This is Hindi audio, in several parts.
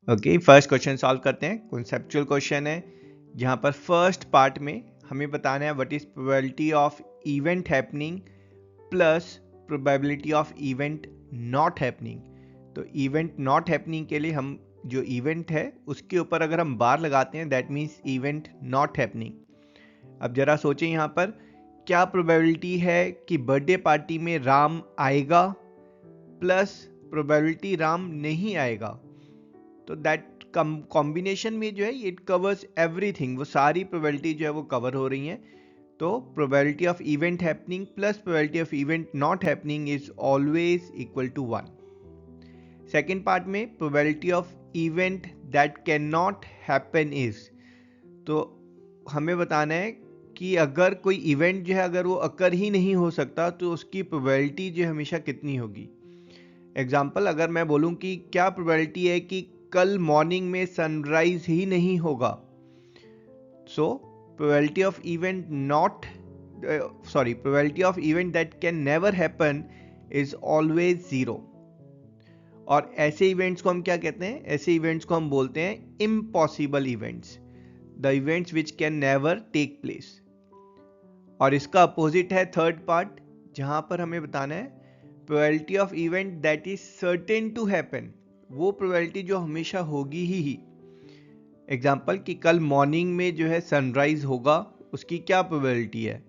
ओके, फर्स्ट क्वेश्चन सॉल्व करते हैं। कॉन्सेप्चुअल क्वेश्चन है जहाँ पर फर्स्ट पार्ट में हमें बताना है what is probability of event happening plus probability of event not happening. तो इवेंट नॉट हैपनिंग के लिए हम जो इवेंट है उसके ऊपर अगर हम बार लगाते हैं that means event not happening. अब जरा सोचें यहाँ पर क्या प्रोबेबिलिटी है कि बर्थडे पार्टी में राम आएगा प्लस प्रोबेबिलिटी राम नहीं आएगा। तो दैट कॉम्बिनेशन में जो है इट कवर्स एवरीथिंग, वो सारी प्रोबेबिलिटी जो है वो कवर हो रही हैं। तो probability of event happening plus probability of event not happening is always equal to 1। Second part में probability of event that can not happen is, तो हमें बताना है कि अगर कोई इवेंट जो है अगर वो अकर ही नहीं हो सकता तो उसकी प्रोबेबिलिटी जो हमेशा कितनी होगी। एग्जाम्पल, अगर मैं बोलूं कि क्या प्रोबेबिलिटी है कि कल मॉर्निंग में सनराइज ही नहीं होगा, so probability of event not probability of event that can never happen is always 0। और ऐसे इवेंट्स को हम क्या कहते हैं, ऐसे इवेंट्स को हम बोलते हैं impossible events, the events which can never take place. और इसका अपोजिट है थर्ड पार्ट जहां पर हमें बताना है probability of event that is certain to happen, वो प्रोबेबिलिटी जो हमेशा होगी ही। एग्जाम्पल कि कल मॉर्निंग में जो है सनराइज होगा, उसकी क्या प्रोबेबिलिटी है,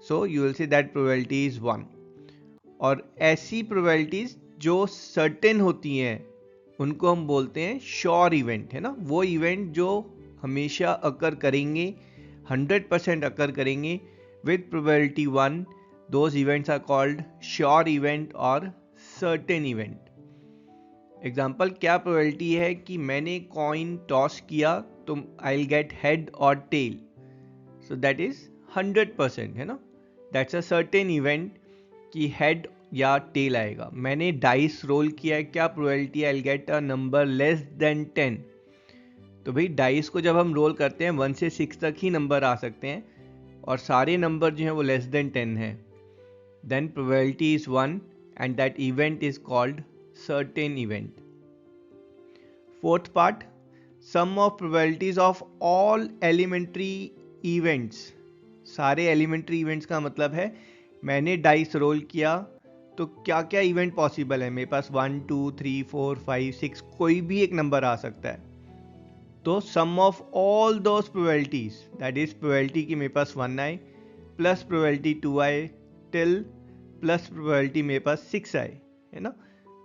so you will say that probability is 1। और ऐसी प्रोबेबिलिटीज जो सर्टेन होती हैं उनको हम बोलते हैं श्योर इवेंट, है ना, वो इवेंट जो हमेशा अकर करेंगे, 100% अकर करेंगे with probability 1, those events are called sure event और certain event। एग्जाम्पल, क्या प्रोबेबिलिटी है कि मैंने कॉइन टॉस किया तो आई विल गेट हेड और टेल, सो दैट इज 100%, है ना, दैट्स अ सर्टेन इवेंट कि हेड या टेल आएगा। मैंने डाइस रोल किया है, क्या probability I will get a number less than 10। तो भाई डाइस को जब हम रोल करते हैं 1 से 6 तक ही नंबर आ सकते हैं और सारे नंबर जो हैं वो लेस देन 10 हैं, then probability is 1 and that event is called certain event. Fourth part, sum of probabilities of all elementary events. सारे एलिमेंट्री इवेंट्स का मतलब है मैंने डाइस रोल किया तो क्या क्या इवेंट पॉसिबल है, मेरे पास 1 2 3 4 5 6 कोई भी एक नंबर आ सकता है। तो sum of all those probabilities, that is probability कि मेरे पास 1 आए प्लस प्रोबेबिलिटी 2 आए टिल प्लस प्रोबेबिलिटी मेरे पास 6 आए, है ना,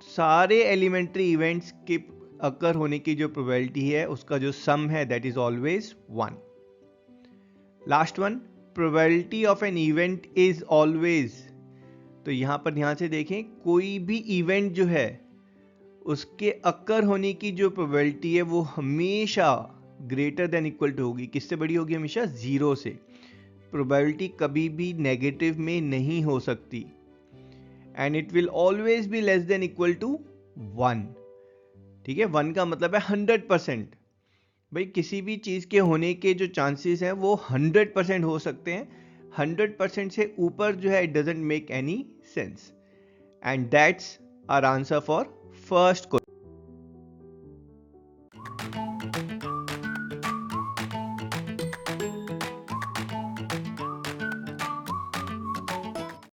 सारे एलिमेंट्री इवेंट्स के अकर होने की जो प्रोबेबिलिटी है उसका जो सम है that is always 1। Last one, probability of an event is always, तो यहां पर ध्यान से देखें कोई भी इवेंट जो है उसके अकर होने की जो प्रोबेबिलिटी है वो हमेशा ग्रेटर देन इक्वल टू होगी, किससे बड़ी होगी, हमेशा 0 से। प्रोबेबिलिटी कभी भी नेगेटिव में नहीं हो सकती and it will always be less than equal to 1। ठीक है, 1 का मतलब है 100%। भाई किसी भी चीज के होने के जो चांसेस हैं वो 100% हो सकते हैं, 100% से ऊपर जो है it doesn't make any sense. And that's our answer for first question.